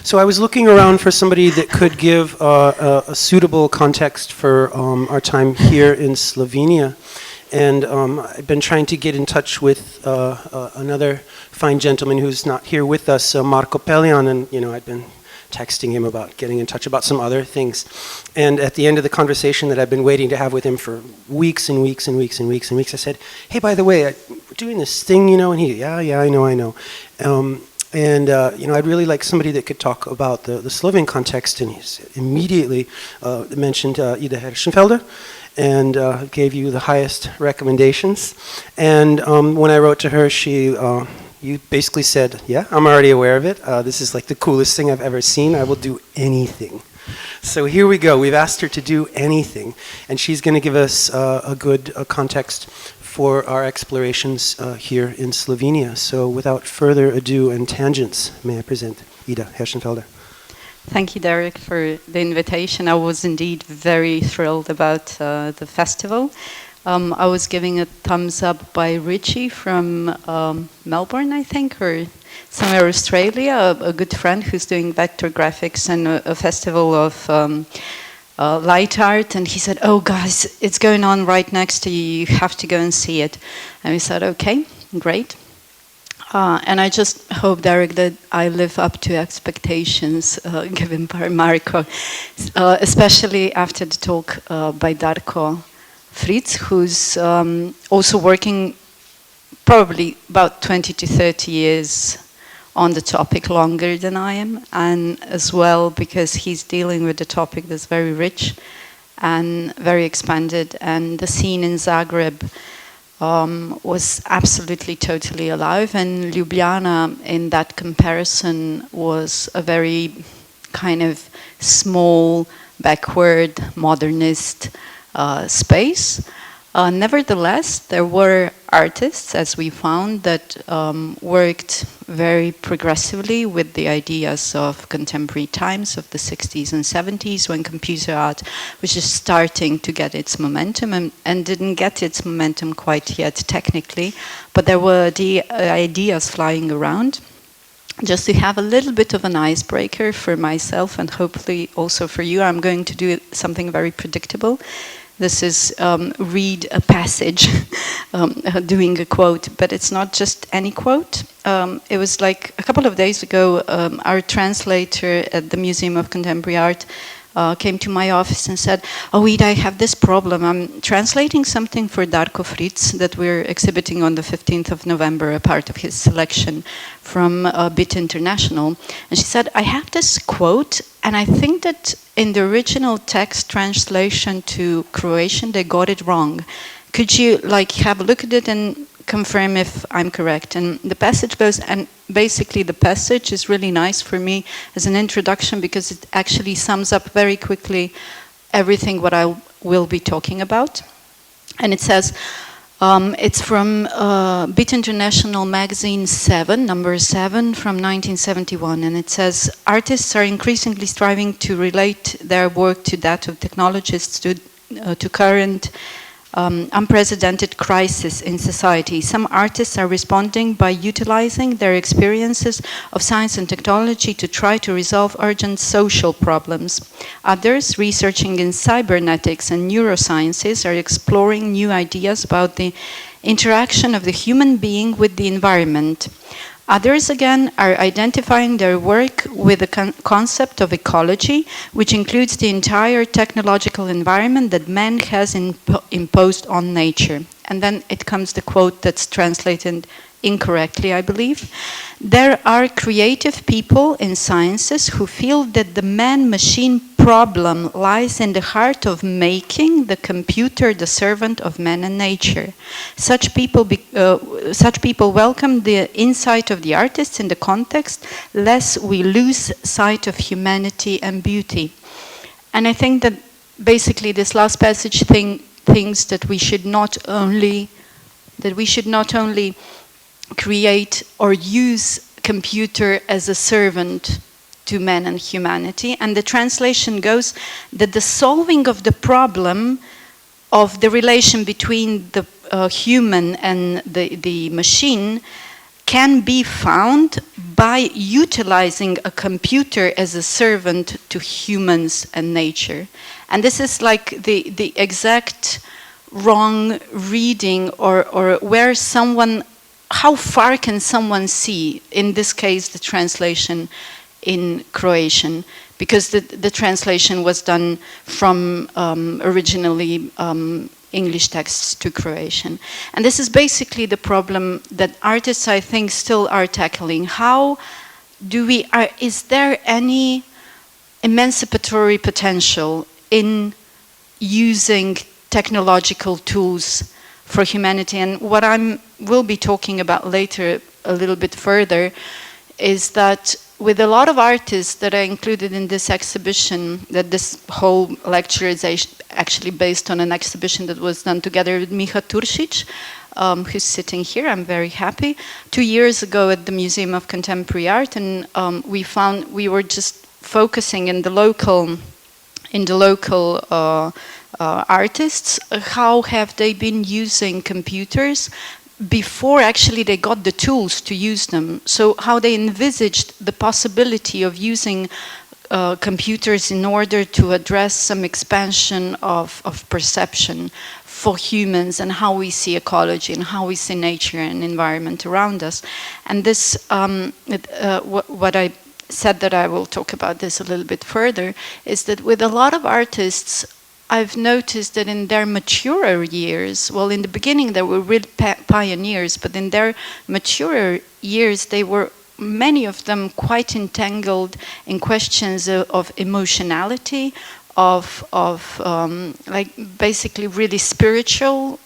So I was looking around for somebody that could give a suitable context for our time here in Slovenia. And I've been trying to get in touch with another fine gentleman who's not here with us, Marko Peljan, and I've been texting him about getting in touch about some other things. And at the end of the conversation that I've been waiting to have with him for weeks and weeks and weeks and weeks and weeks, I said, hey, by the way, we're doing this thing, and he, yeah, I know. I'd really like somebody that could talk about the Slovene context, and he's immediately mentioned Ida Hirsenfelder, and gave you the highest recommendations. And when I wrote to her, you basically said, yeah, I'm already aware of it. This is like the coolest thing I've ever seen. I will do anything. So here we go. We've asked her to do anything, and she's going to give us a good context for our explorations here in Slovenia. So without further ado and tangents, may I present Ida Hirsenfelder. Thank you, Derek, for the invitation. I was indeed very thrilled about the festival. I was giving a thumbs up by Richie from Melbourne, I think, or somewhere Australia, a good friend who's doing vector graphics and a festival of light art. And he said, oh, guys, it's going on right next to you. You have to go and see it. And we said, okay, great. And I just hope, Derek, that I live up to expectations given by Marko, especially after the talk by Darko Fritz, who's also working probably about 20 to 30 years on the topic, longer than I am, and as well because he's dealing with a topic that's very rich and very expanded, and the scene in Zagreb was absolutely totally alive, and Ljubljana in that comparison was a very kind of small, backward, modernist space. Nevertheless, there were artists, as we found, that worked very progressively with the ideas of contemporary times of the 60s and 70s, when computer art was just starting to get its momentum, and didn't get its momentum quite yet technically, but there were the ideas flying around. Just to have a little bit of an icebreaker for myself and hopefully also for you, I'm going to do something very predictable. This is read a passage, doing a quote, but it's not just any quote. It was like a couple of days ago, our translator at the Museum of Contemporary Art came to my office and said, oh, Ida, I have this problem. I'm translating something for Darko Fritz that we're exhibiting on the 15th of November, a part of his selection from Bit International. And she said, I have this quote, and I think that in the original text translation to Croatian, they got it wrong. Could you have a look at it and confirm if I'm correct? And the passage goes, and basically the passage is really nice for me as an introduction because it actually sums up very quickly everything what I will be talking about. And it says, it's from Bit International magazine 7, number 7 from 1971, and it says, artists are increasingly striving to relate their work to that of technologists to current unprecedented crisis in society. Some artists are responding by utilizing their experiences of science and technology to try to resolve urgent social problems. Others, researching in cybernetics and neurosciences, are exploring new ideas about the interaction of the human being with the environment. Others, again, are identifying their work with the concept of ecology, which includes the entire technological environment that man has imposed on nature. And then it comes the quote that's translated incorrectly, I believe. There are creative people in sciences who feel that the man-machine problem lies in the heart of making the computer the servant of man and nature. Such people welcome the insight of the artists in the context, lest we lose sight of humanity and beauty. And I think that basically this last passage thinks that we should not only create or use computer as a servant to man and humanity. And the translation goes that the solving of the problem of the relation between the human and the machine can be found by utilizing a computer as a servant to humans and nature. And this is like the exact wrong reading, or where someone, how far can someone see, in this case the translation in Croatian, because the translation was done from originally English texts to Croatian. And this is basically the problem that artists, I think, still are tackling. How do we, is there any emancipatory potential in using technological tools for humanity? And what I will be talking about later a little bit further is that with a lot of artists that are included in this exhibition, that this whole lecture is actually based on an exhibition that was done together with Miha Turšić, who's sitting here. I'm very happy. 2 years ago at the Museum of Contemporary Art, and we were just focusing in the local artists, how have they been using computers before actually they got the tools to use them. So how they envisaged the possibility of using computers in order to address some expansion of perception for humans, and how we see ecology and how we see nature and environment around us. And this, what I said, that I will talk about this a little bit further, is that with a lot of artists, I've noticed that in their maturer years, well, in the beginning they were real pioneers, but in their maturer years, they were, many of them, quite entangled in questions of emotionality, of like basically really spiritual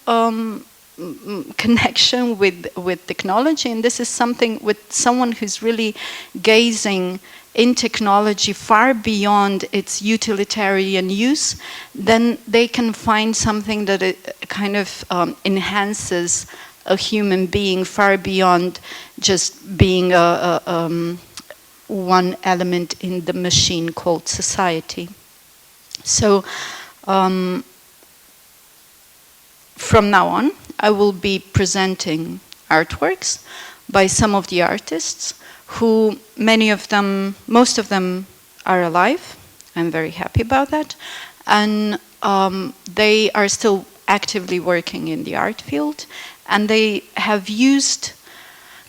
connection with technology. And this is something with someone who's really gazing in technology far beyond its utilitarian use, then they can find something that it kind of enhances a human being far beyond just being one element in the machine called society. So from now on, I will be presenting artworks by some of the artists who, many of them, most of them are alive. I'm very happy about that. And they are still actively working in the art field. And they have used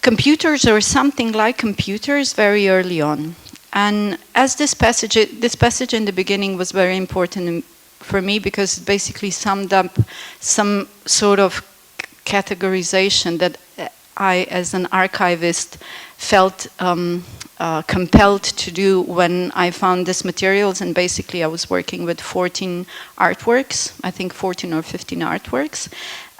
computers or something like computers very early on. And as this passage in the beginning was very important for me, because it basically summed up some sort of categorization that I, as an archivist, felt compelled to do when I found these materials. And basically I was working with 14 artworks, I think 14 or 15 artworks,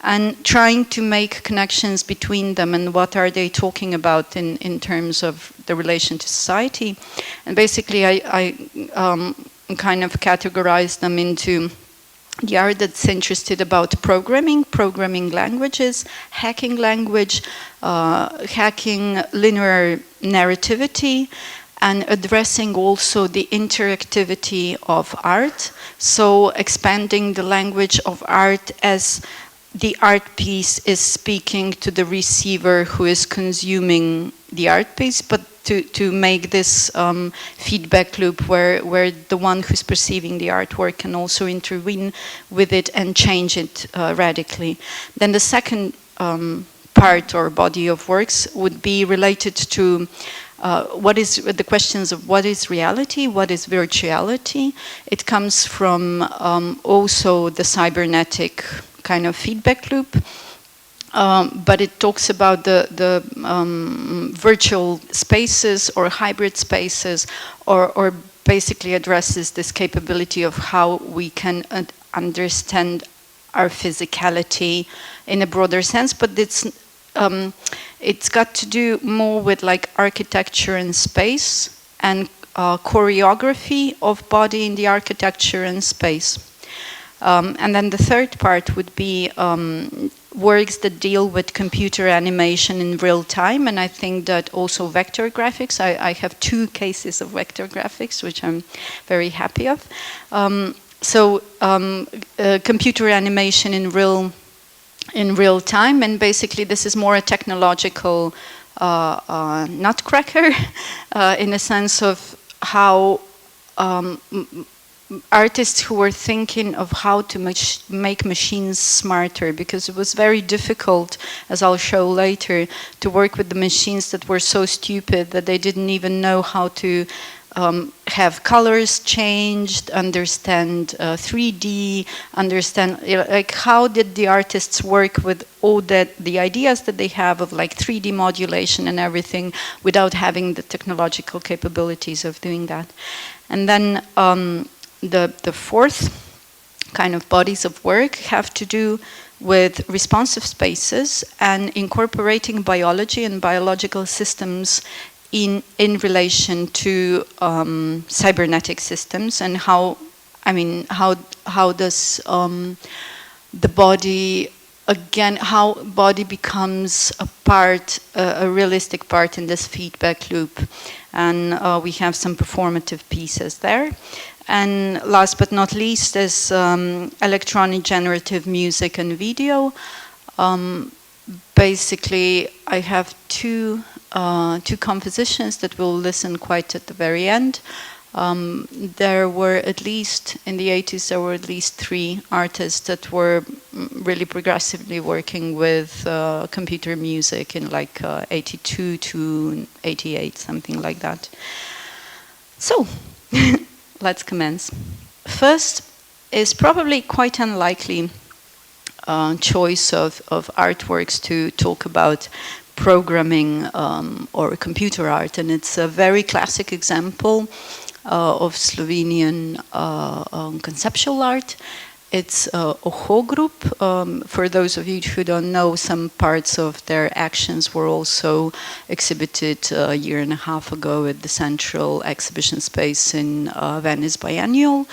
and trying to make connections between them and what are they talking about in terms of the relation to society. And basically I kind of categorized them into the art that's interested about programming languages, hacking language, hacking linear narrativity, and addressing also the interactivity of art. So expanding the language of art as the art piece is speaking to the receiver who is consuming the art piece, but to make this feedback loop where the one who's perceiving the artwork can also intervene with it and change it radically. Then the second part or body of works would be related to what is the questions of what is reality, what is virtuality. It comes from also the cybernetic kind of feedback loop. But it talks about the virtual spaces or hybrid spaces, or basically addresses this capability of how we can understand our physicality in a broader sense. But it's got to do more with like architecture and space and choreography of body in the architecture and space. And then the third part would be works that deal with computer animation in real time, and I think that also vector graphics. I have 2 cases of vector graphics, which I'm very happy of. Computer animation in real time, and basically this is more a technological nutcracker in a sense of how artists who were thinking of how to make machines smarter, because it was very difficult, as I'll show later, to work with the machines that were so stupid that they didn't even know how to have colors changed, understand 3D, understand, like, how did the artists work with all the ideas that they have of like 3D modulation and everything without having the technological capabilities of doing that. And then the fourth kind of bodies of work have to do with responsive spaces and incorporating biology and biological systems in relation to cybernetic systems, and how does the body, again, how body becomes a part, a realistic part in this feedback loop. And we have some performative pieces there. And last but not least is electronic generative music and video. Basically, I have two compositions that we'll listen quite at the very end. There were at least, in the 80s, there were at least 3 artists that were really progressively working with computer music in like 82 to 88, something like that. So, let's commence. First is probably quite unlikely choice of artworks to talk about programming or computer art, and it's a very classic example of Slovenian conceptual art. It's OHO group. For those of you who don't know, some parts of their actions were also exhibited a year and a half ago at the Central Exhibition Space in Venice Biennial.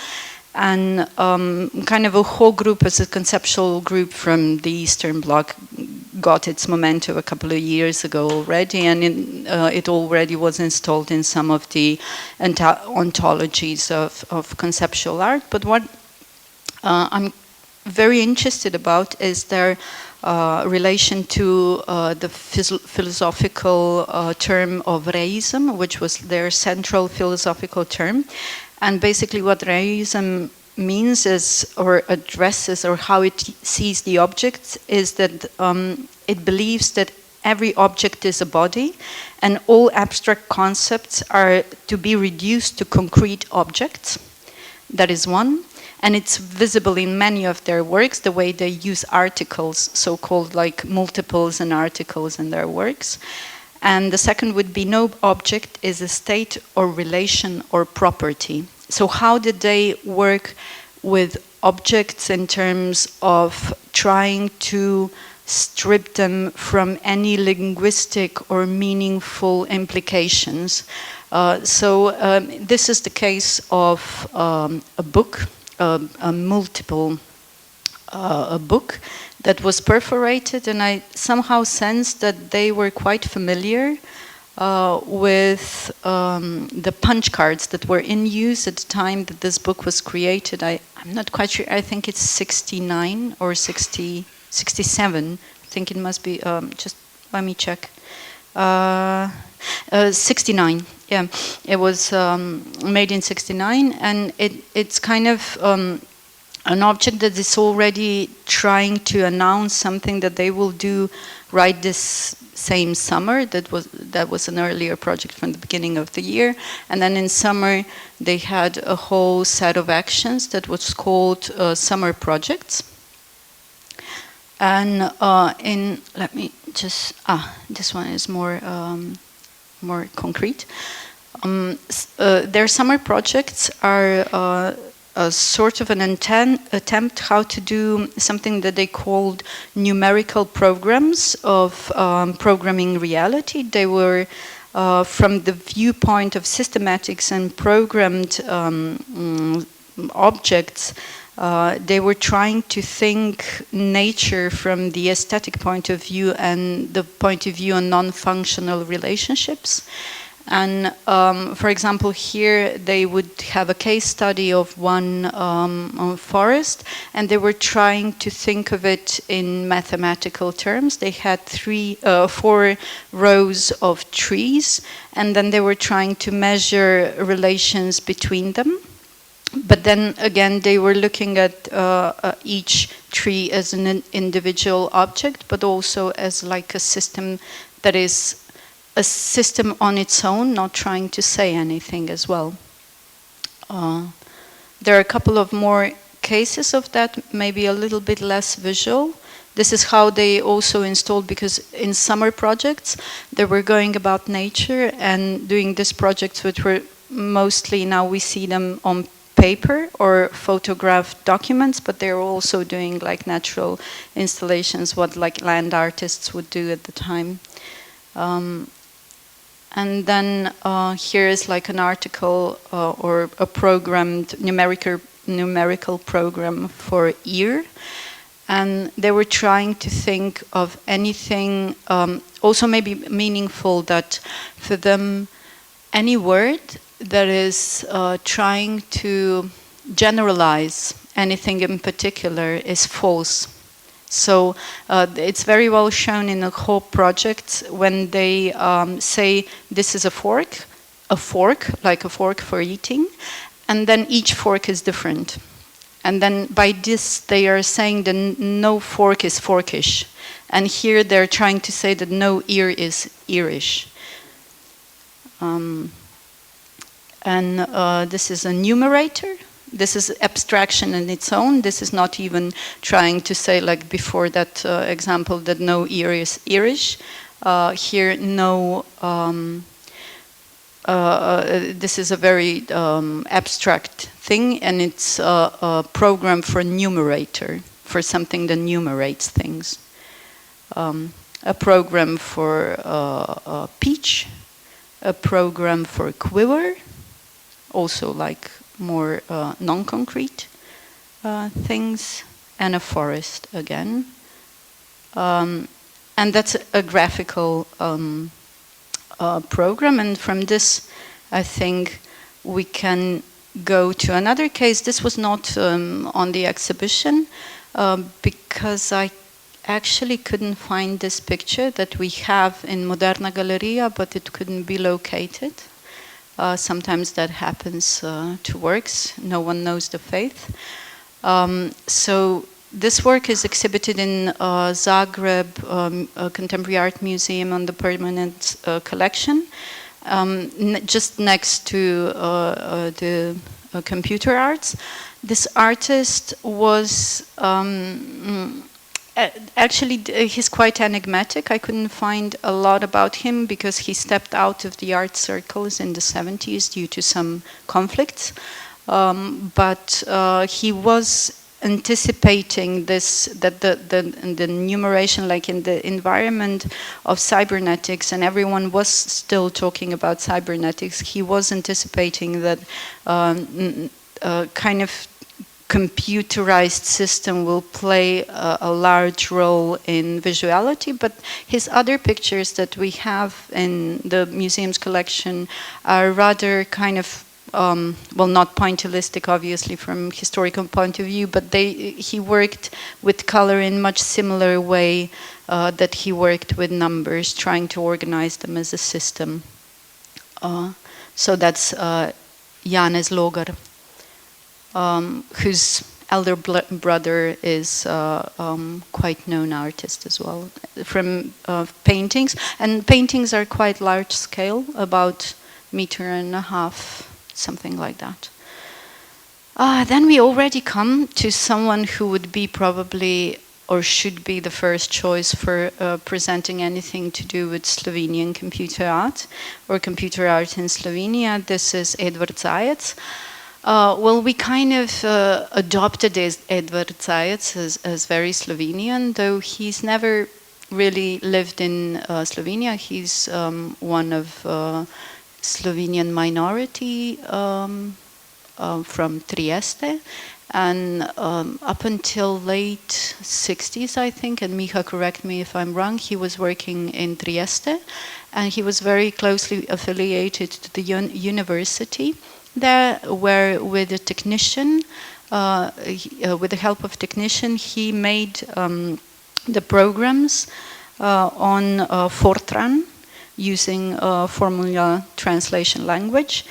And kind of OHO group as a conceptual group from the Eastern Bloc got its momentum a couple of years ago already, and it already was installed in some of the ontologies of conceptual art. But what I'm very interested about is their relation to the philosophical term of reism, which was their central philosophical term. And basically what reism means is, or addresses, or how it sees the objects, is that it believes that every object is a body, and all abstract concepts are to be reduced to concrete objects. That is one. And it's visible in many of their works, the way they use articles, so-called like multiples and articles in their works. And the second would be no object is a state or relation or property. So how did they work with objects in terms of trying to strip them from any linguistic or meaningful implications? This is the case of a book, a book that was perforated, and I somehow sensed that they were quite familiar with the punch cards that were in use at the time that this book was created. I'm not quite sure, I think it's 69 or 67. I think it must be, just let me check. 69, yeah. It was made in 69, and it's kind of an object that is already trying to announce something that they will do right this same summer. That was an earlier project from the beginning of the year. And then in summer, they had a whole set of actions that was called summer projects. And let me just, this one is more concrete. Their summer projects are a sort of an attempt how to do something that they called numerical programs of programming reality. They were from the viewpoint of systematics and programmed objects. They were trying to think nature from the aesthetic point of view and the point of view on non-functional relationships. And for example, here they would have a case study of one forest, and they were trying to think of it in mathematical terms. They had 4 rows of trees, and then they were trying to measure relations between them. But then again, they were looking at each tree as an individual object, but also as like a system that is a system on its own, not trying to say anything as well. There are a couple of more cases of that, maybe a little bit less visual. This is how they also installed, because in summer projects, they were going about nature and doing these projects, which were mostly, now we see them on paper or photographed documents, but they're also doing like natural installations, what like land artists would do at the time. And then here is like an article or a programmed numerical program for ear. And they were trying to think of anything also maybe meaningful, that for them any word that is trying to generalize anything in particular is false. So it's very well shown in the whole project when they say this is a fork, like a fork for eating, and then each fork is different. And then by this they are saying that no fork is forkish. And here they're trying to say that no ear is earish. This is a numerator. This is abstraction in its own. This is not even trying to say, like before that example, that no ear is earish. Here, no. This is a very abstract thing, and it's a program for numerator, for something that numerates things. A program for peach, a program for quiver, also like more non-concrete things, and a forest again. And that's a graphical program, and from this I think we can go to another case. This was not on the exhibition because I actually couldn't find this picture that we have in Moderna Galleria, but it couldn't be located. Sometimes that happens to works. No one knows the faith. So this work is exhibited in Zagreb Contemporary Art Museum on the permanent collection, just next to the computer arts. This artist was actually, he's quite enigmatic. I couldn't find a lot about him because he stepped out of the art circles in the 70s due to some conflicts. But he was anticipating this, that the numeration, like in the environment of cybernetics, and everyone was still talking about cybernetics, he was anticipating that kind of computerized system will play a large role in visuality, but his other pictures that we have in the museum's collection are rather kind of well, not pointillistic, obviously, from historical point of view, but he worked with color in much similar way that he worked with numbers, trying to organize them as a system. So that's Janez Logar, whose elder brother is quite known artist as well, from paintings. And paintings are quite large scale, about 1.5 meters, something like that. Then we already come to someone who would be probably, or should be, the first choice for presenting anything to do with Slovenian computer art, or computer art in Slovenia. This is Edward Zajec. Well, we kind of adopted Edward Zajec as very Slovenian, though he's never really lived in Slovenia. He's one of Slovenian minority from Trieste, And up until late 60s, I think, and Micha, correct me if I'm wrong, he was working in Trieste, and he was very closely affiliated to the university there, where with a technician, with the help of technician, he made the programs on Fortran using formula translation language.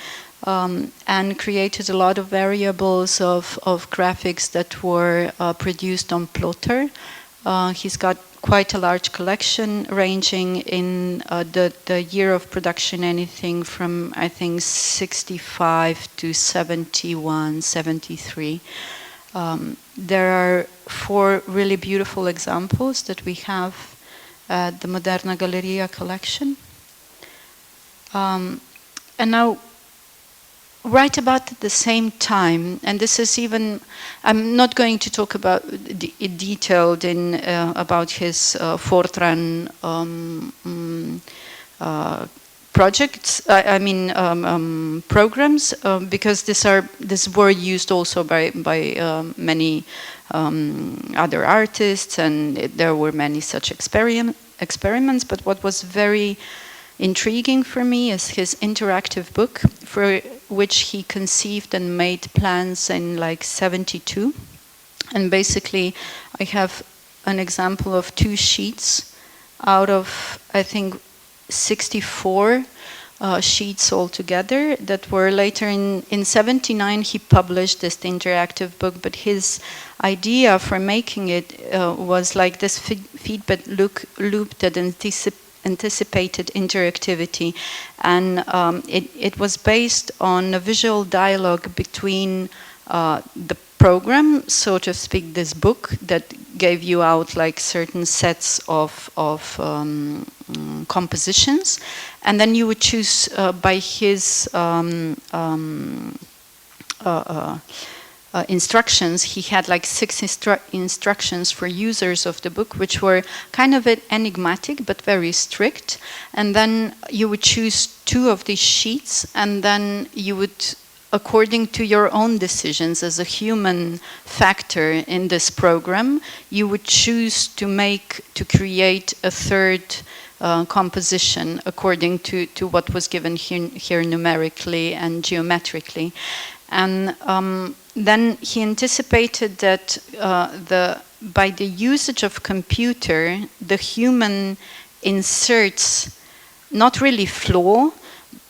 And created a lot of variables of graphics that were produced on Plotter. He's got quite a large collection ranging in the year of production, anything from, I think, 65 to 71, 73. There are 4 really beautiful examples that we have at the Moderna Galleria collection. And now, right about at the same time, and this is even, I'm not going to talk about it detailed in about his Fortran projects, programs, because these were used also by many other artists, and there were many such experiments. But what was very intriguing for me is his interactive book, for which he conceived and made plans in like 72. And basically, I have an example of 2 sheets out of, I think, 64 sheets altogether that were later in 79 he published this interactive book. But his idea for making it was like this feedback loop that anticipated interactivity, and it was based on a visual dialogue between the program, so to speak, this book that gave you out like certain sets of compositions, and then you would choose by his instructions. He had like 6 instructions for users of the book, which were kind of enigmatic but very strict. And then you would choose 2 of these sheets, and then you would, according to your own decisions as a human factor in this program, you would choose to create a third composition according to what was given here numerically and geometrically. And then he anticipated that by the usage of computer, the human inserts not really flaw,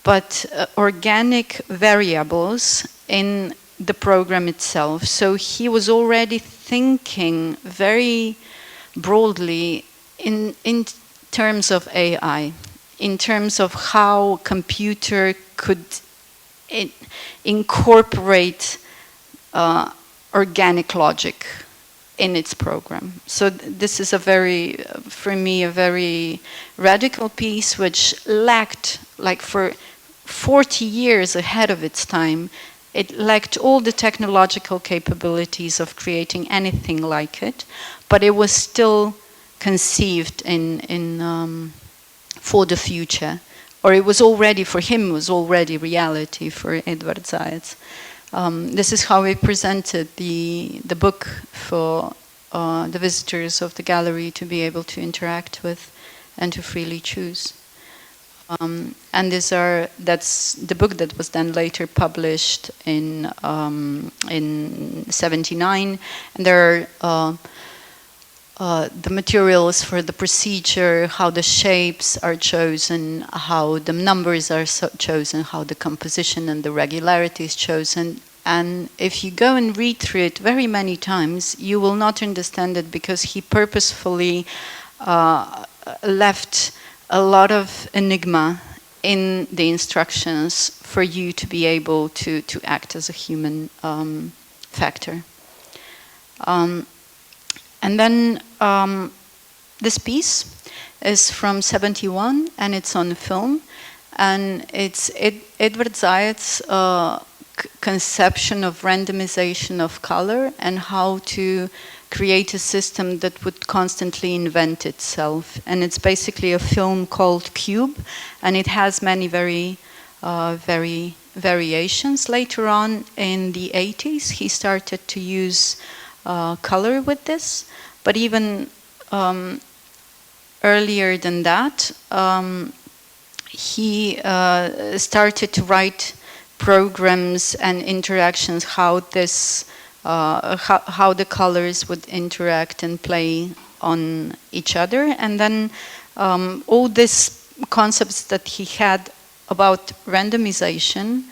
but organic variables in the program itself. So he was already thinking very broadly in terms of AI, in terms of how computer could incorporate organic logic in its program. So this is for me, a very radical piece, which lacked, like for 40 years ahead of its time, it lacked all the technological capabilities of creating anything like it, but it was still conceived for the future. Or it was already, for him, was already reality for Edward Zajec. This is how he presented the book for the visitors of the gallery to be able to interact with and to freely choose. And that's the book that was then later published in 79. And there are the materials for the procedure, how the shapes are chosen, how the numbers are chosen, how the composition and the regularity is chosen. And if you go and read through it very many times, you will not understand it, because he purposefully left a lot of enigma in the instructions for you to be able to act as a human factor. And then this piece is from 71, and it's on film, and it's Edward Zajec's conception of randomization of color and how to create a system that would constantly invent itself. And it's basically a film called Cube, and it has many very variations. Later on in the 80s, he started to use color with this, but even earlier than that, he started to write programs and interactions, how this, how the colors would interact and play on each other. And then all these concepts that he had about randomization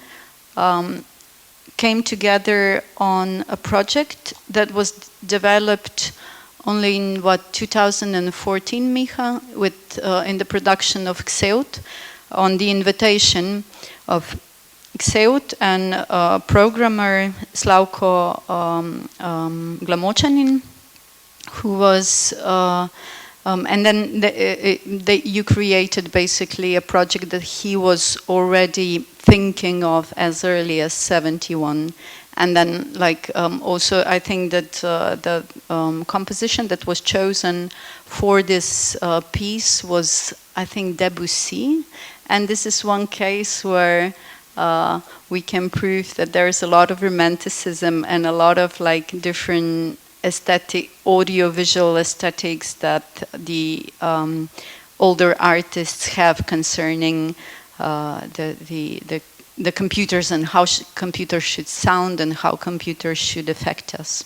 came together on a project that was developed only in 2014, Micha, with in the production of Xeut, on the invitation of Xeut and programmer Slavko Glamočanin, who was, and then you created basically a project that he was already thinking of as early as 71. And then, like, also, I think that the composition that was chosen for this piece was, I think, Debussy. And this is one case where we can prove that there is a lot of romanticism and a lot of, like, different aesthetic, audiovisual aesthetics that the older artists have concerning the computers and how computers should sound and how computers should affect us.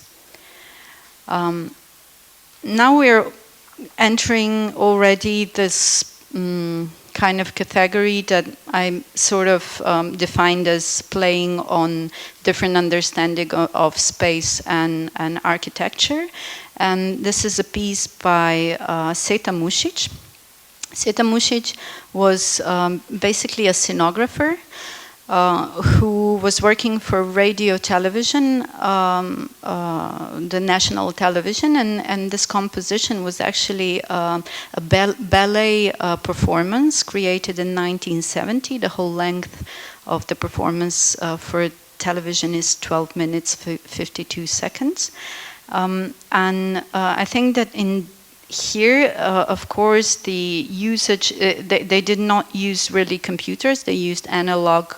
Now we're entering already this kind of category that I sort of defined as playing on different understanding of space and architecture. And this is a piece by Seta Mušić. Seta Mušić was basically a scenographer who was working for radio television, the national television, and this composition was actually a ballet performance created in 1970. The whole length of the performance for television is 12 minutes, 52 seconds. And I think that in here, of course, the usage, they did not use really computers, they used analog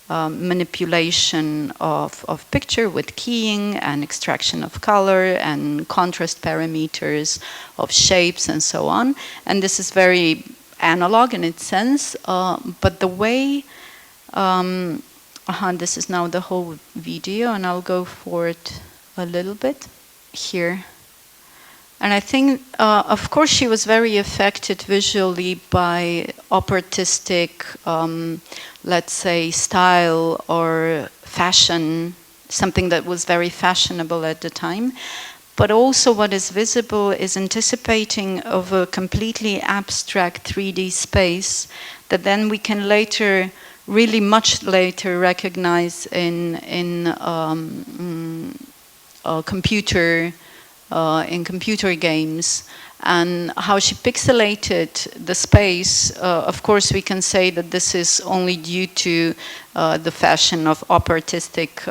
manipulation of picture with keying and extraction of color and contrast parameters of shapes and so on. And this is very analog in its sense, but the way, this is now the whole video, and I'll go for it a little bit here. And I think, of course, she was very affected visually by operatistic, let's say, style or fashion, something that was very fashionable at the time. But also what is visible is anticipating of a completely abstract 3D space that then we can later, really much later, recognize in computer games, and how she pixelated the space. Of course, we can say that this is only due to the fashion of operatistic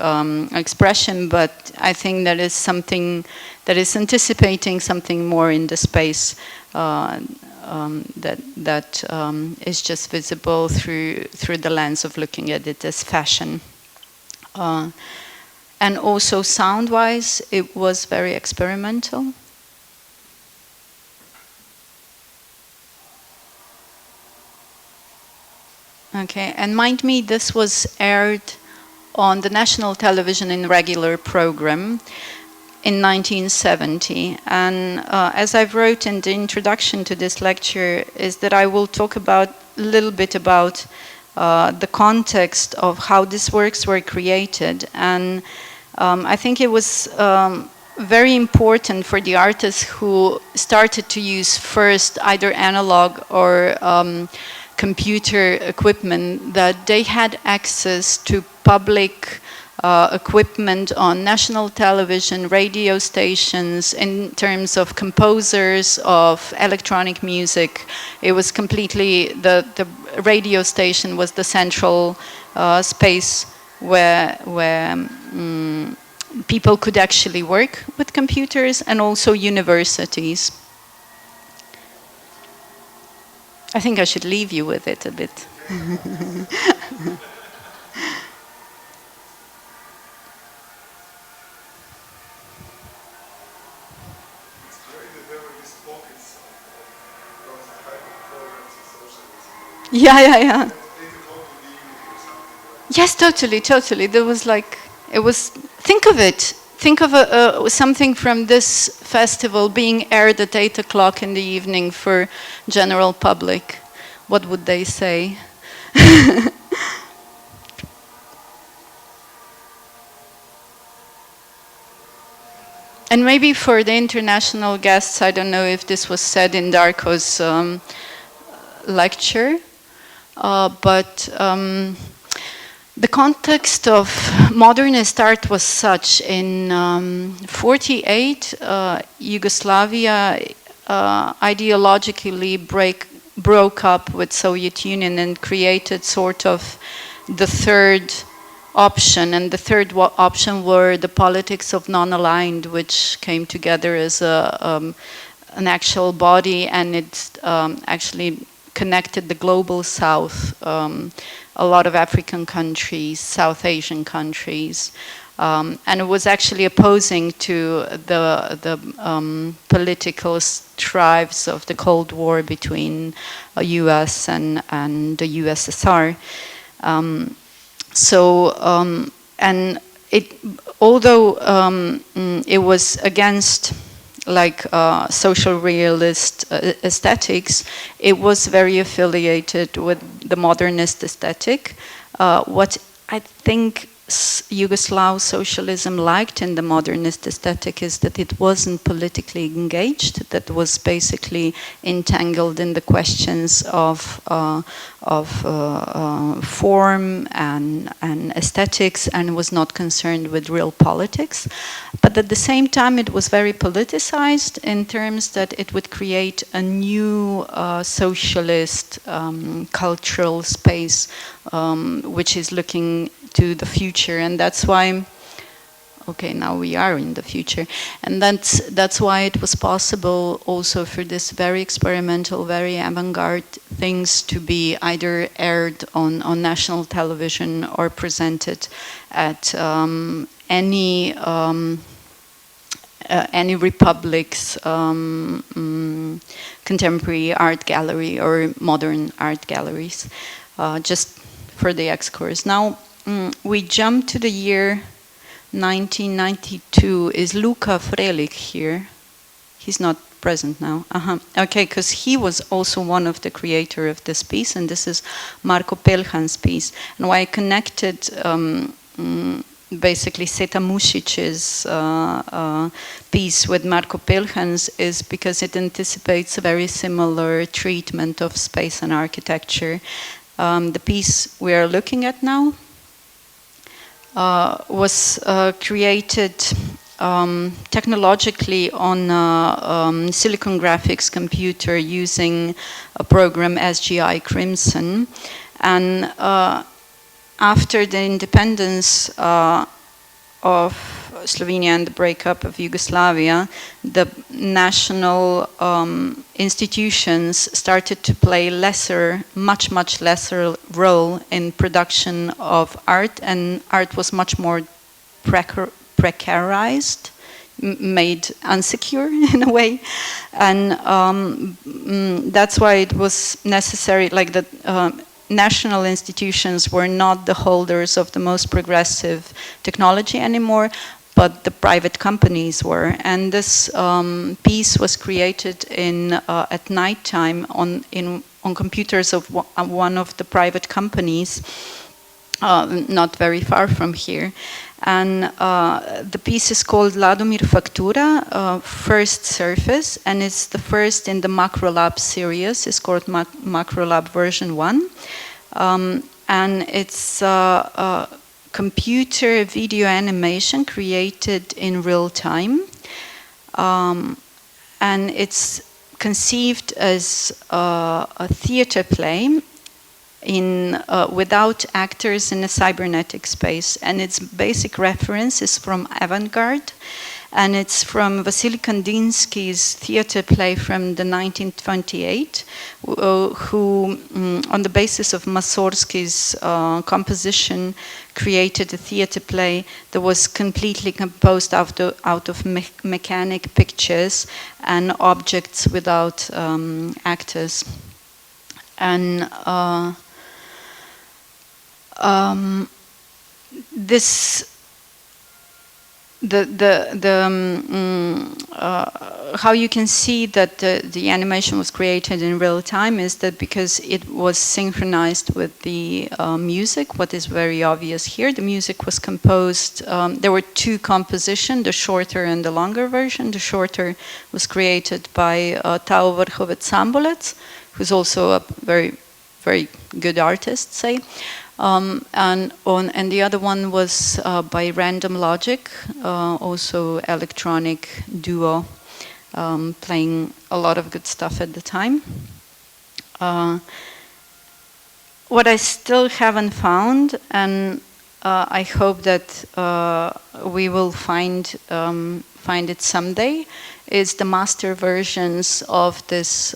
expression, but I think that is something that is anticipating something more in the space that is just visible through the lens of looking at it as fashion. And also sound-wise, it was very experimental. Okay, and mind me, this was aired on the national television in regular program in 1970. And as I've wrote in the introduction to this lecture, is that I will talk about a little bit about the context of how these works were created. And I think it was very important for the artists who started to use first either analog or computer equipment, that they had access to public equipment on national television, radio stations, in terms of composers, of electronic music. It was completely, the radio station was the central space where people could actually work with computers, and also universities. I think I should leave you with it a bit. Yeah. Yes, totally. There was like, it was, think of it. Think of something from this festival being aired at 8 o'clock in the evening for general public. What would they say? And maybe for the international guests, I don't know if this was said in Darko's lecture, but the context of modernist art was such. In 48, Yugoslavia ideologically broke up with Soviet Union and created sort of the third option, and the third option were the politics of non-aligned, which came together as an actual body, and it actually connected the global south, a lot of African countries, South Asian countries, and it was actually opposing to the political strives of the Cold War between US and the USSR. And it, although it was against like social realist aesthetics, it was very affiliated with the modernist aesthetic. What I think Yugoslav socialism liked in the modernist aesthetic is that it wasn't politically engaged, that was basically entangled in the questions of form and aesthetics, and was not concerned with real politics. But at the same time, it was very politicized in terms that it would create a new socialist cultural space, which is looking to the future, and that's why, okay, now we are in the future, and that's why it was possible also for this very experimental, very avant-garde things to be either aired on national television or presented at any republic's contemporary art gallery or modern art galleries, just for the X-course. Now, we jump to the year 1992. Is Luca Frelich here? He's not present now. Okay, because he was also one of the creator of this piece, and this is Marko Pelhan's piece. And why I connected basically Seta Music's piece with Marko Pelhan's is because it anticipates a very similar treatment of space and architecture. The piece we are looking at now was created technologically on a Silicon Graphics computer using a program SGI Crimson. And after the independence of Slovenia and the breakup of Yugoslavia, the national institutions started to play much lesser role in production of art, and art was much more precarized, made unsecure in a way, and that's why it was necessary, like the national institutions were not the holders of the most progressive technology anymore, but the private companies were. And this piece was created at night time on computers of one of the private companies, not very far from here. And the piece is called Ladomir Factura, First Surface, and it's the first in the MacroLab series. It's called MacroLab version 1. And it's computer video animation created in real time. And it's conceived as a theater play without actors in a cybernetic space. And its basic reference is from avant-garde, and it's from Vasily Kandinsky's theater play from the 1928, who, on the basis of Mussorgsky's composition, created a theater play that was completely composed out of mechanic pictures and objects without actors. And this how you can see that the animation was created in real time is that because it was synchronized with the music, what is very obvious here. The music was composed, there were two compositions, the shorter and the longer version. The shorter was created by Tao Verhovec-Sambolec, who's also a very, very good artist, say. And the other one was by Random Logic, also electronic duo, playing a lot of good stuff at the time. What I still haven't found, and I hope that we will find it someday, is the master versions of this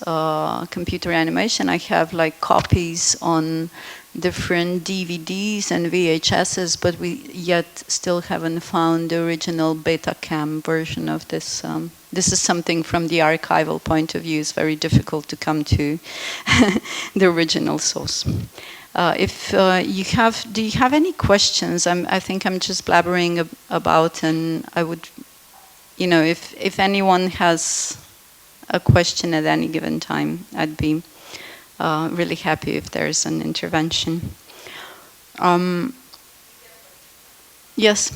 computer animation. I have like copies on different DVDs and VHSs, but we yet still haven't found the original Betacam version of this. This is something from the archival point of view. It's very difficult to come to the original source. If you have, do you have any questions? I think I'm just blabbering about, and I would, you know, if anyone has a question at any given time, I'd be really happy if there's an intervention. Yes.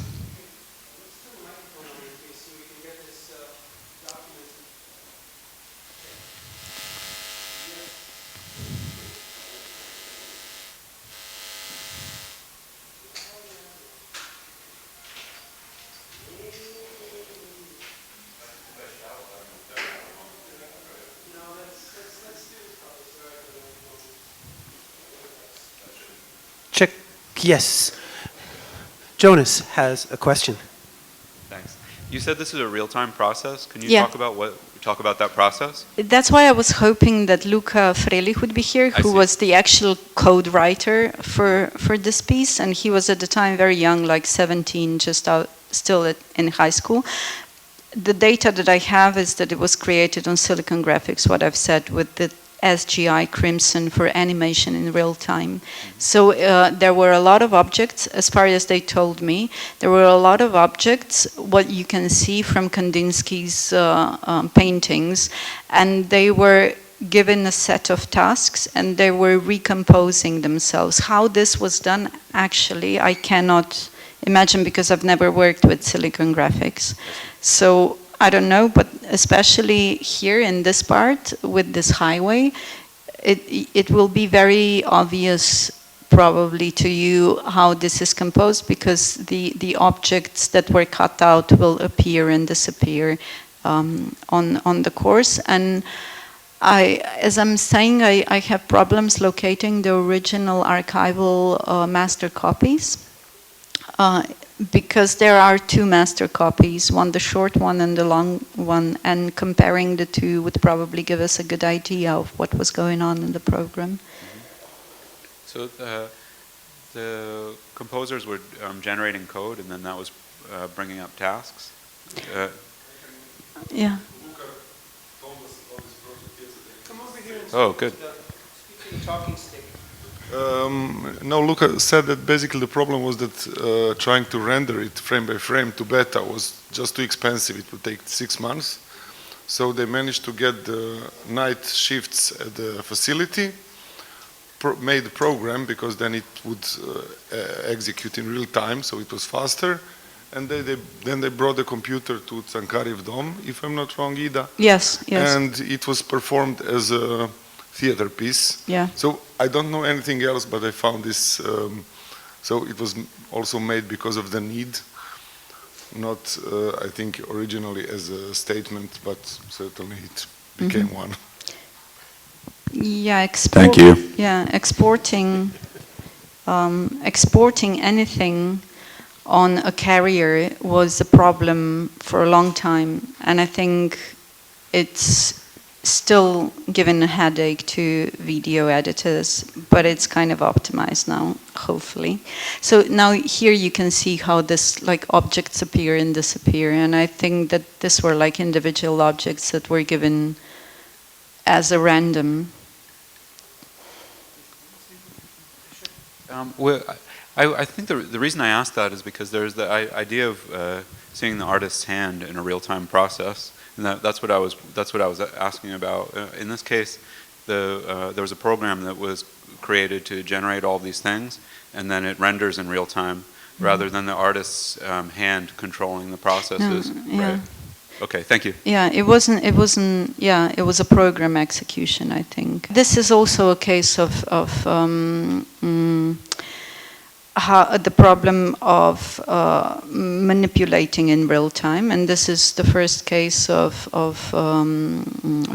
Check. Yes. Jonas has a question. Thanks. You said this is a real-time process. Can you Yeah. talk about that process? That's why I was hoping that Luca Frelich would be here, who was the actual code writer for this piece, and he was at the time very young, like 17, just out, still in high school. The data that I have is that it was created on Silicon Graphics, what I've said, with the SGI Crimson for animation in real time. So there were a lot of objects, as far as they told me, there were a lot of objects, what you can see from Kandinsky's paintings, and they were given a set of tasks and they were recomposing themselves. How this was done, actually, I cannot imagine because I've never worked with Silicon Graphics. So I don't know, but especially here in this part with this highway, it will be very obvious probably to you how this is composed, because the objects that were cut out will appear and disappear on the course. And as I'm saying, I have problems locating the original archival master copies. Because there are two master copies, one the short one and the long one, and comparing the two would probably give us a good idea of what was going on in the program. So the composers were generating code, and then that was bringing up tasks? Yeah. Come over here and Oh, good. speak to the talking stick. No, Luca said that basically the problem was that trying to render it frame by frame to beta was just too expensive. It would take 6 months. So they managed to get the night shifts at the facility, made the program, because then it would execute in real time, so it was faster. And then they brought the computer to Tsankarev Dom, if I'm not wrong, Ida. Yes, yes. And it was performed as a theater piece. Yeah. So I don't know anything else, but I found this. So it was also made because of the need, not I think originally as a statement, but certainly it became one. Yeah, Thank you. Yeah, exporting anything on a carrier was a problem for a long time, and I think it's still given a headache to video editors, but it's kind of optimized now, hopefully. So now here you can see how this, like, objects appear and disappear, and I think that these were like individual objects that were given as a random. Well, I think the reason I asked that is because there's the idea of seeing the artist's hand in a real-time process, and that's what I was asking about. In this case, there was a program that was created to generate all these things, and then it renders in real time, rather than the artist's hand controlling the processes. Yeah. Right. Okay, thank you. Yeah, it wasn't, yeah, it was a program execution, I think. This is also a case of how the problem of manipulating in real time, and this is the first case of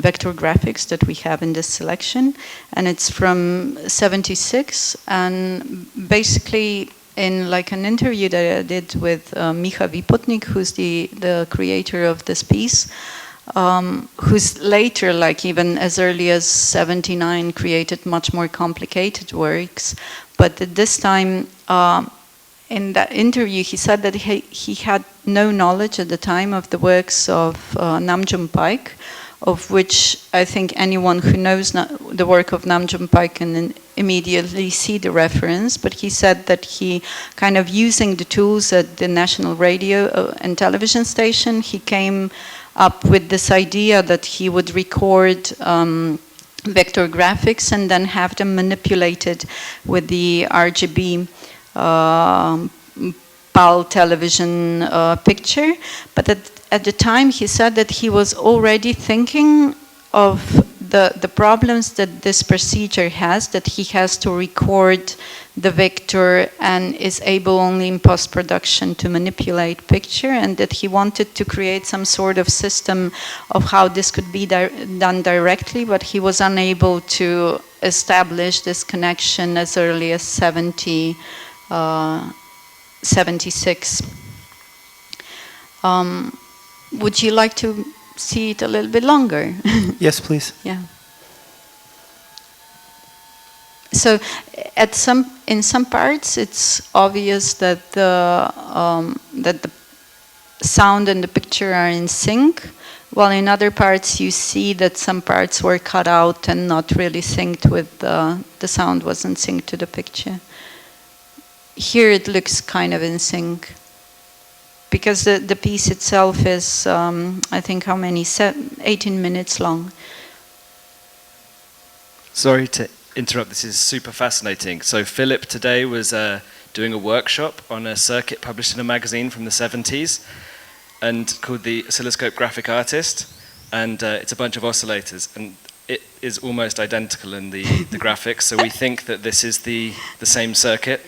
vector graphics that we have in this selection, and it's from '76, and basically in like an interview that I did with Micha Vipotnik, who's the creator of this piece, who's later, like even as early as '79, created much more complicated works. But at this time, in that interview, he said that he had no knowledge at the time of the works of Namjoon Paik, of which I think anyone who knows the work of Namjoon Paik can immediately see the reference. But he said that he, kind of using the tools at the National Radio and Television Station, he came up with this idea that he would record vector graphics and then have them manipulated with the RGB PAL television picture. But at the time he said that he was already thinking of the problems that this procedure has, that he has to record the vector and is able only in post-production to manipulate picture, and that he wanted to create some sort of system of how this could be done directly, but he was unable to establish this connection as early as 76. Would you like to see it a little bit longer? Yes, please. Yeah. So, in some parts, it's obvious that the sound and the picture are in sync, while in other parts you see that some parts were cut out and not really synced with the sound wasn't synced to the picture. Here it looks kind of in sync, because the piece itself is, I think, how many? 18 minutes long. Sorry to interrupt, this is super fascinating. So Philip today was doing a workshop on a circuit published in a magazine from the 70s and called the Oscilloscope Graphic Artist, and it's a bunch of oscillators, and it is almost identical in the graphics, so we think that this is the same circuit.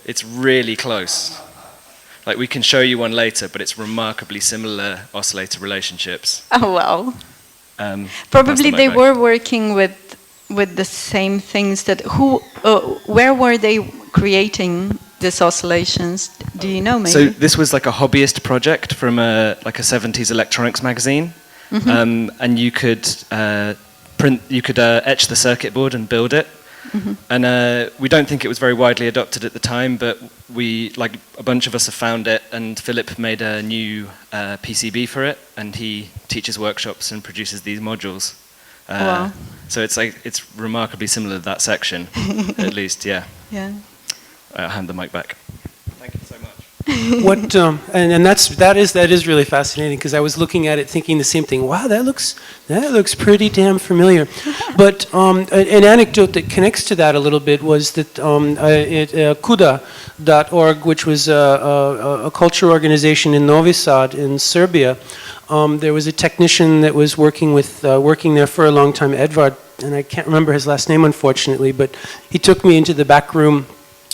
It's really close. Like, we can show you one later, but it's remarkably similar oscillator relationships. Oh, wow. Probably they were working with the same things that, where were they creating these oscillations? Do you know, maybe? So this was like a hobbyist project from like a 70s electronics magazine. Mm-hmm. And you could etch the circuit board and build it. Mm-hmm. And we don't think it was very widely adopted at the time, but a bunch of us have found it, and Philip made a new PCB for it, and he teaches workshops and produces these modules. Wow. So it's remarkably similar to that section, at least, yeah. Yeah. I'll hand the mic back. Thank you so much. What and that is really fascinating, because I was looking at it thinking the same thing. Wow, that looks pretty damn familiar. But an anecdote that connects to that a little bit was that Kuda.org, which was a culture organization in Novi Sad in Serbia, there was a technician that was working there for a long time, Edvard, and I can't remember his last name, unfortunately, but he took me into the back room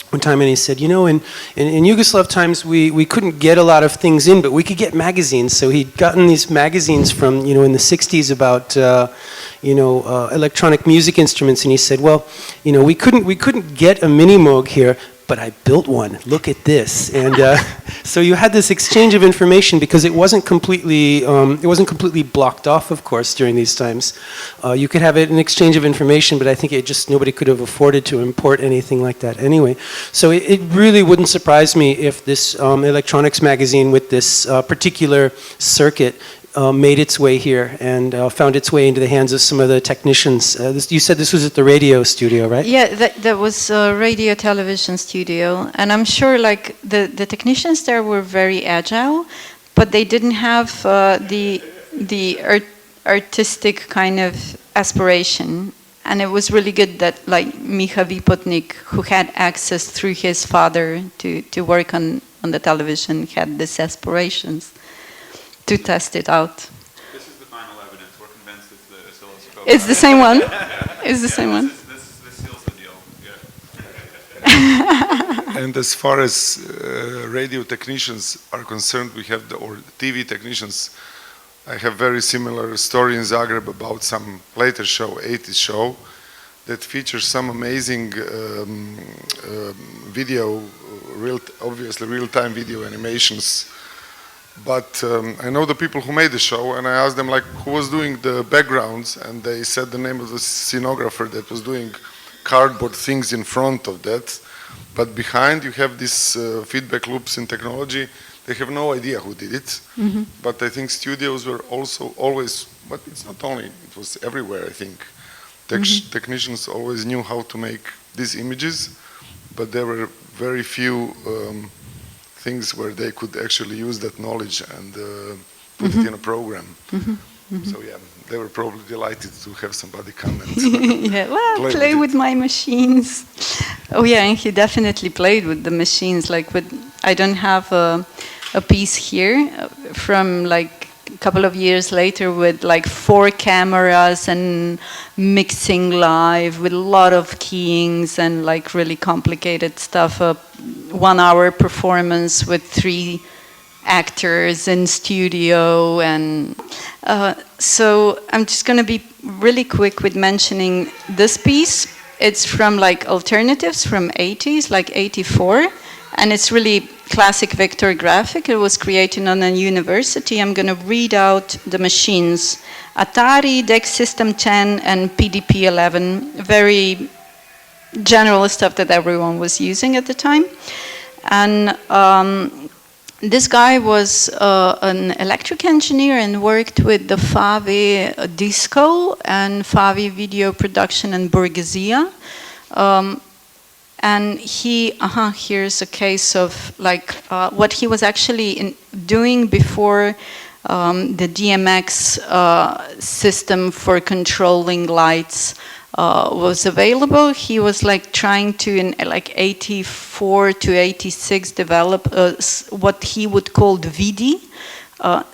one time and he said, in Yugoslav times we couldn't get a lot of things in, but we could get magazines. So he'd gotten these magazines from, in the 60s about, electronic music instruments, and he said, well, we couldn't get a mini Moog here, but I built one. Look at this. And so you had this exchange of information, because it wasn't completely blocked off, of course, during these times. You could have an exchange of information, but I think nobody could have afforded to import anything like that anyway. So it really wouldn't surprise me if this electronics magazine with this particular circuit made its way here and found its way into the hands of some of the technicians. You said this was at the radio studio, right? Yeah, that was a radio television studio, and I'm sure like the technicians there were very agile, but they didn't have the artistic kind of aspiration. And it was really good that like Micha Vipotnik, who had access through his father to work on the television, had these aspirations to test it out. This is the final evidence. We're convinced it's the oscilloscope. It's the same one? It's the same one? This seals the deal. Yeah. And as far as radio technicians are concerned, we have or TV technicians. I have very similar story in Zagreb about some later show, 80s show, that features some amazing video, obviously real-time video animations. But I know the people who made the show, and I asked them like who was doing the backgrounds, and they said the name of the scenographer that was doing cardboard things in front of that. But behind you have these feedback loops in technology. They have no idea who did it. Mm-hmm. But I think studios were also always, but it's not only, it was everywhere, I think. Technicians always knew how to make these images, but there were very few things where they could actually use that knowledge and put it in a program. So yeah, they were probably delighted to have somebody come and yeah, well, play with my machines. Oh yeah, and he definitely played with the machines. Like I don't have a piece here from like a couple of years later with like 4 cameras and mixing live with a lot of keyings and like really complicated stuff. A 1-hour performance with 3 actors in studio, and so I'm just going to be really quick with mentioning this piece. It's from like alternatives from 80s, like 84, and it's really classic vector graphic. It was created on a university. I'm going to read out the machines: Atari, DEC System 10, and PDP 11. Very general stuff that everyone was using at the time. And this guy was an electric engineer and worked with the Favi Disco and Favi Video Production and Borghesia. And here's a case of like what he was actually doing before the DMX system for controlling lights was available. He was like trying to, in like 84 to 86, develop what he would call VD,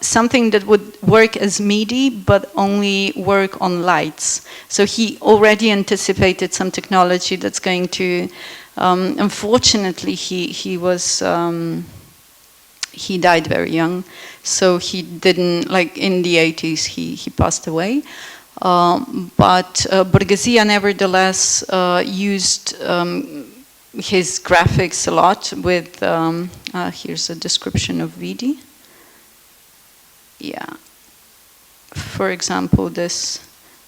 something that would work as MIDI but only work on lights. So he already anticipated some technology that's going to, unfortunately he died very young, so he didn't, like in the 80s he passed away. But Borghesia nevertheless used his graphics a lot with, here's a description of VD. Yeah. For example, this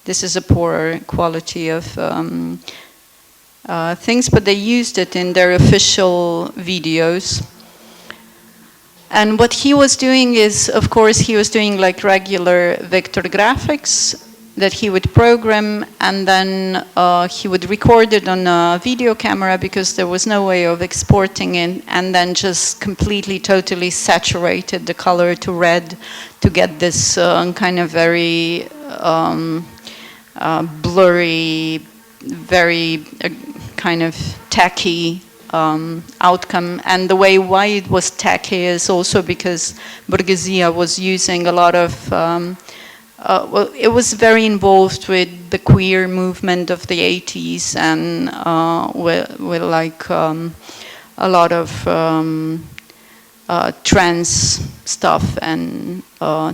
is a poorer quality of things, but they used it in their official videos. And what he was doing is, of course, he was doing like regular vector graphics that he would program, and then he would record it on a video camera because there was no way of exporting it, and then just completely, totally saturated the color to red to get this kind of very blurry, very kind of tacky outcome. And the way why it was tacky is also because Borghesia was using a lot of well, it was very involved with the queer movement of the 80s, and with like a lot of trans stuff and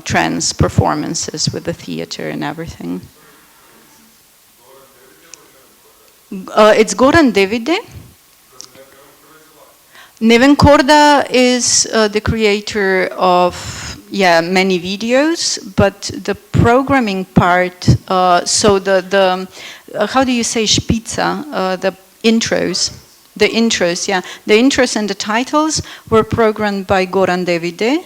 trans performances with the theater and everything. It's Goran Devide. Neven Korda is the creator of many videos, but the programming part, so the how do you say Spitza, the intros, the intros and the titles were programmed by Goran Devide,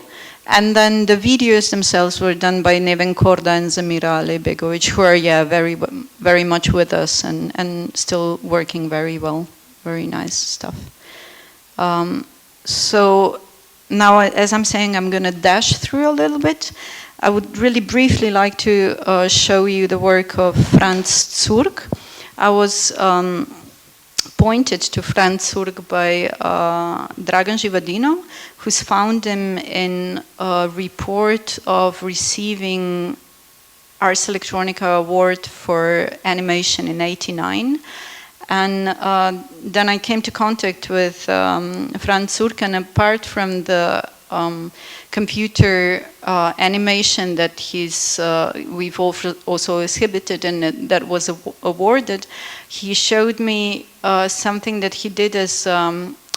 And then the videos themselves were done by Neven Korda and Zamira Begovic, who are, yeah, very much with us and still working very well. Very nice stuff. So now, as I'm saying, I'm going to dash through a little bit. I would really briefly like to show you the work of Franz Zurg. I was pointed to Franz Zurg by Dragan Živadinov, who's found him in a report of receiving Ars Electronica Award for animation in '89. And then I came to contact with Franz Zurg, and apart from the computer animation that we've also exhibited and that was awarded, he showed me something that he did as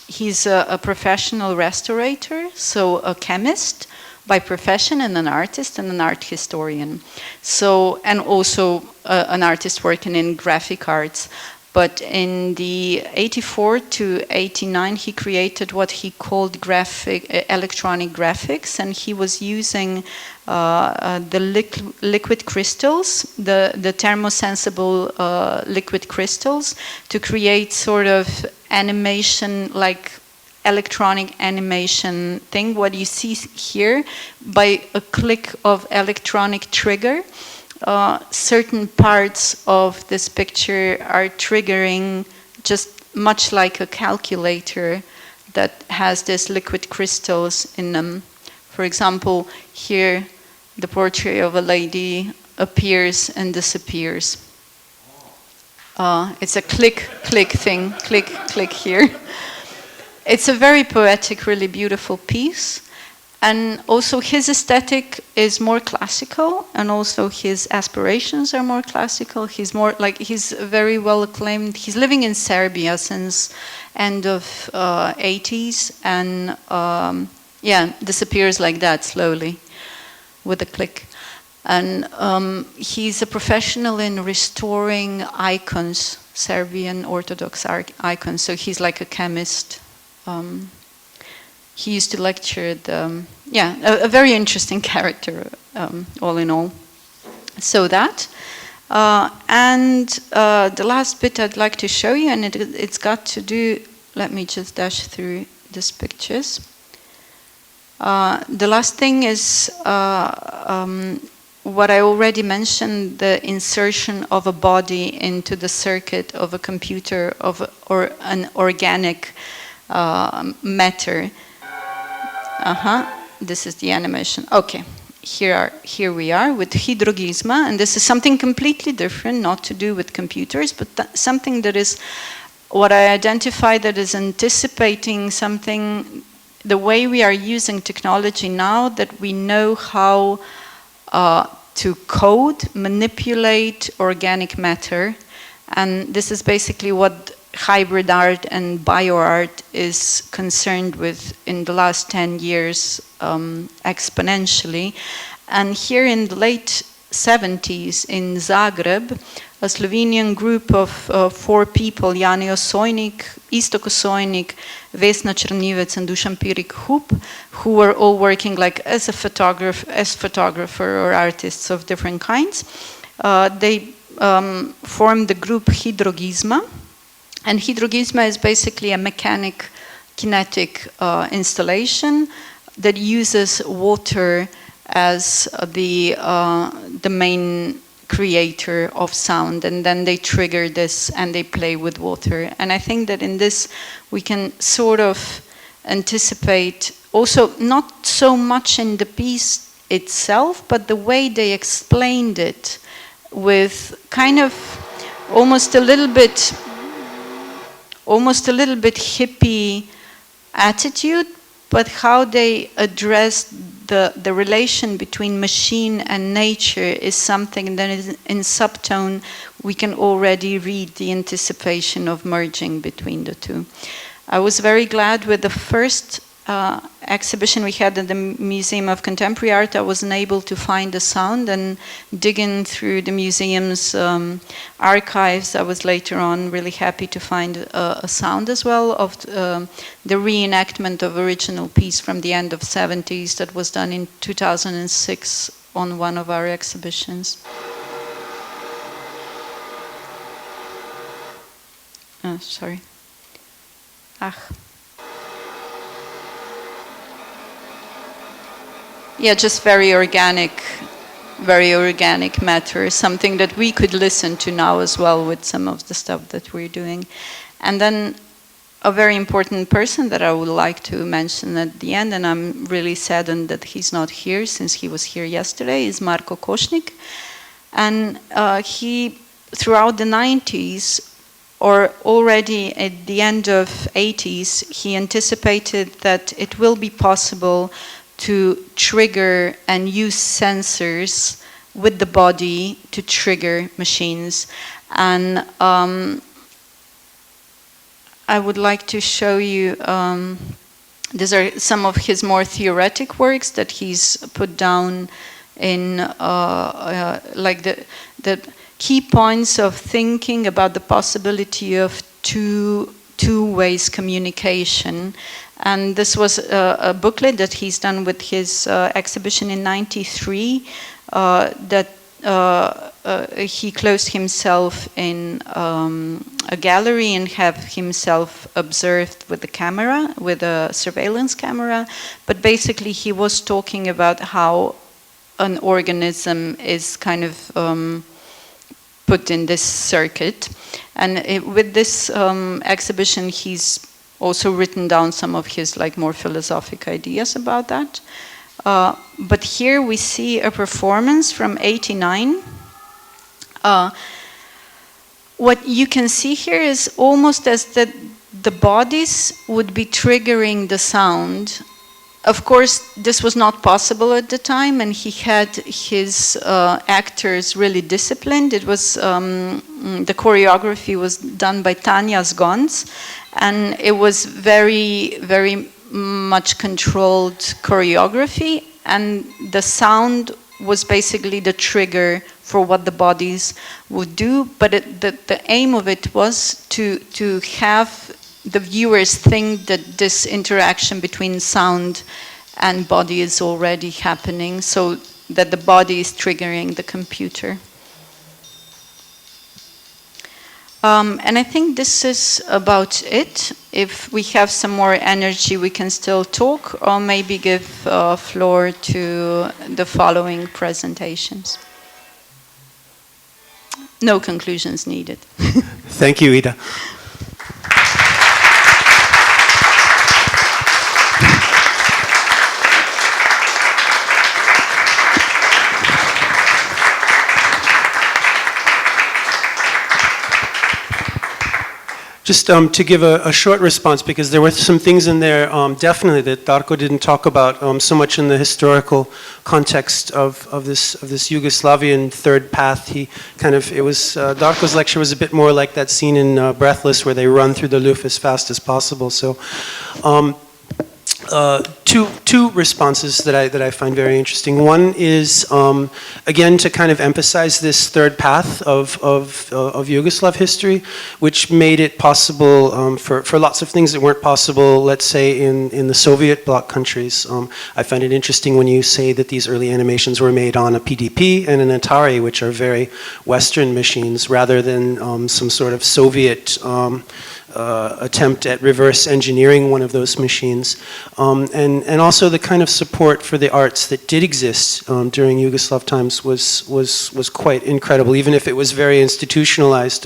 he's a professional restorator, so a chemist by profession and an artist and an art historian. So, and also an artist working in graphic arts. But in the '84 to '89, he created what he called electronic graphics, and he was using the liquid crystals, the thermosensible liquid crystals, to create sort of animation, like electronic animation thing. What you see here, by a click of electronic trigger, certain parts of this picture are triggering, just much like a calculator that has these liquid crystals in them. For example, here the portrait of a lady appears and disappears. It's a click thing, click here. It's a very poetic, really beautiful piece. And also his aesthetic is more classical, and also his aspirations are more classical. He's very well acclaimed. He's living in Serbia since end of '80s, and disappears like that slowly with a click. And he's a professional in restoring icons, Serbian Orthodox icons. So he's like a chemist. He used to lecture a very interesting character, all in all. So that. The last bit I'd like to show you, and it's got to do, let me just dash through these pictures. The last thing is what I already mentioned, the insertion of a body into the circuit of a computer or an organic matter. This is the animation. Okay, here we are with hydrogisma, and this is something completely different, not to do with computers, but something that is what I identify that is anticipating something, the way we are using technology now, that we know how to code, manipulate organic matter, and this is basically what hybrid art and bioart is concerned with in the last 10 years exponentially. And here in the late 70s in Zagreb, a Slovenian group of 4 people, Jani Osojnik, Istok Osojnik, Vesna Črnivec and Dušan Pirik-Hup, who were all working like as photographer or artists of different kinds. They formed the group Hydrogisma. And Hydrogisma is basically a kinetic installation that uses water as the main creator of sound, and then they trigger this and they play with water. And I think that in this we can sort of anticipate, also not so much in the piece itself, but the way they explained it with kind of almost a little bit hippie attitude, but how they address the relation between machine and nature is something that is in subtone. We can already read the anticipation of merging between the two. I was very glad with the first exhibition we had at the Museum of Contemporary Art, I wasn't able to find the sound, and digging through the museum's archives, I was later on really happy to find a sound as well of the reenactment of original piece from the end of 70s that was done in 2006 on one of our exhibitions. Sorry. Yeah, just very organic matter, something that we could listen to now as well with some of the stuff that we're doing. And then a very important person that I would like to mention at the end, and I'm really saddened that he's not here since he was here yesterday, is Marko Košnik. And he, throughout the 90s, or already at the end of 80s, he anticipated that it will be possible to trigger and use sensors with the body to trigger machines. And I would like to show you, these are some of his more theoretic works that he's put down in like the key points of thinking about the possibility of two-way communication. And this was a booklet that he's done with his exhibition in '93 that he closed himself in a gallery and have himself observed with the camera, with a surveillance camera. But basically he was talking about how an organism is kind of put in this circuit. And with this exhibition, he's also written down some of his like more philosophic ideas about that. But here we see a performance from '89. What you can see here is almost as that the bodies would be triggering the sound. Of course, this was not possible at the time, and he had his actors really disciplined. It was the choreography was done by Tanya Zgonc, and it was very, very much controlled choreography, and the sound was basically the trigger for what the bodies would do. But the aim of it was to have the viewers think that this interaction between sound and body is already happening, so that the body is triggering the computer. And I think this is about it. If we have some more energy, we can still talk, or maybe give floor to the following presentations. No conclusions needed. Thank you, Ida. Just to give a short response, because there were some things in there definitely that Darko didn't talk about so much in the historical context of this Yugoslavian third path. He kind of, Darko's lecture was a bit more like that scene in Breathless where they run through the loop as fast as possible. So two responses that I find very interesting. One is, again, to kind of emphasize this third path of Yugoslav history, which made it possible for lots of things that weren't possible, let's say, in the Soviet bloc countries. I find it interesting when you say that these early animations were made on a PDP and an Atari, which are very Western machines, rather than some sort of Soviet attempt at reverse engineering one of those machines, and also the kind of support for the arts that did exist during Yugoslav times was quite incredible, even if it was very institutionalized,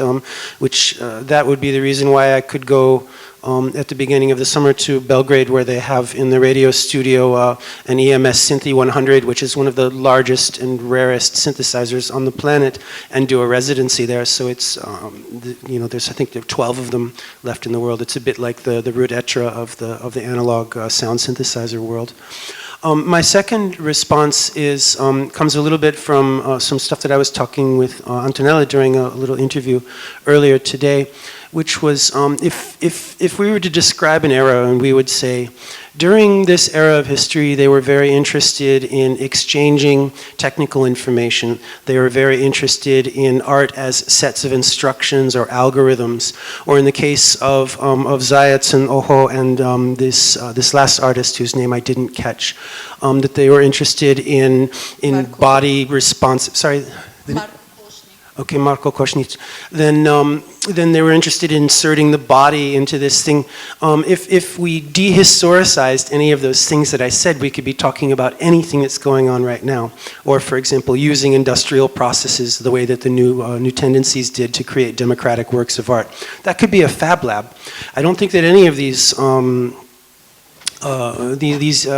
which that would be the reason why I could go at the beginning of the summer to Belgrade, where they have in the radio studio an EMS Synthi 100, which is one of the largest and rarest synthesizers on the planet, and do a residency there. So it's, there's, I think there are 12 of them left in the world. It's a bit like the root etra of the analog sound synthesizer world. My second response is comes a little bit from some stuff that I was talking with Antonella during a little interview earlier today, which was if we were to describe an era, and we would say, during this era of history, they were very interested in exchanging technical information. They were very interested in art as sets of instructions or algorithms. Or in the case of Zayats and Oho and this last artist whose name I didn't catch, that they were interested in body response. Sorry. Okay, Marko Košnić. Then they were interested in inserting the body into this thing. If we dehistoricized any of those things that I said, we could be talking about anything that's going on right now. Or, for example, using industrial processes the way that the new tendencies did to create democratic works of art. That could be a fab lab. I don't think that any of these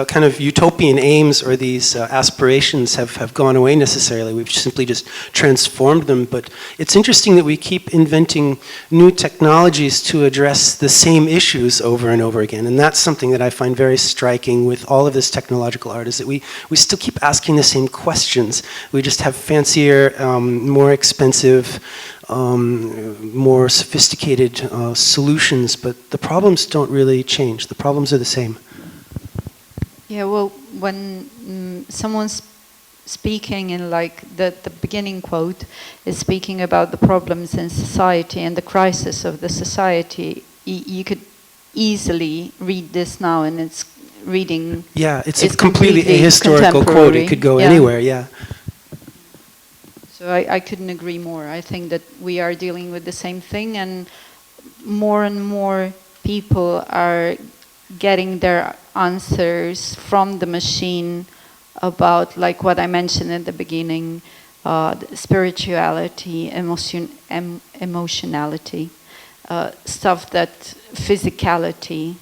kind of utopian aims or these aspirations have gone away necessarily. We've simply just transformed them. But it's interesting that we keep inventing new technologies to address the same issues over and over again. And that's something that I find very striking with all of this technological art, is that we still keep asking the same questions. We just have fancier, more expensive, more sophisticated solutions, but the problems don't really change. The problems are the same. Yeah, well, when someone's speaking in like the beginning quote is speaking about the problems in society and the crisis of the society, you could easily read this now, and it's reading. Yeah, it's a completely ahistorical quote. It could go anywhere, yeah. So I couldn't agree more. I think that we are dealing with the same thing, and more people are getting their answers from the machine about, like what I mentioned at the beginning, spirituality, emotionality, stuff that physicality,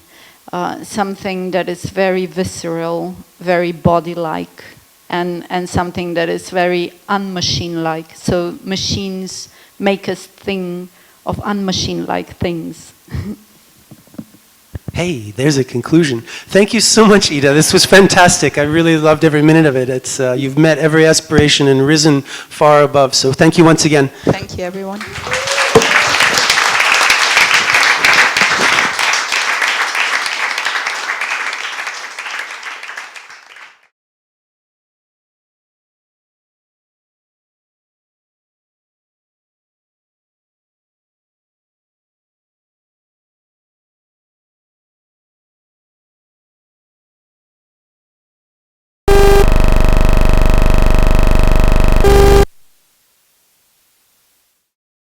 something that is very visceral, very body-like, and something that is very unmachine-like. So machines make us think of unmachine-like things. Hey, there's a conclusion. Thank you so much, Ida. This was fantastic. I really loved every minute of it. It's you've met every aspiration and risen far above. So thank you once again. Thank you, everyone.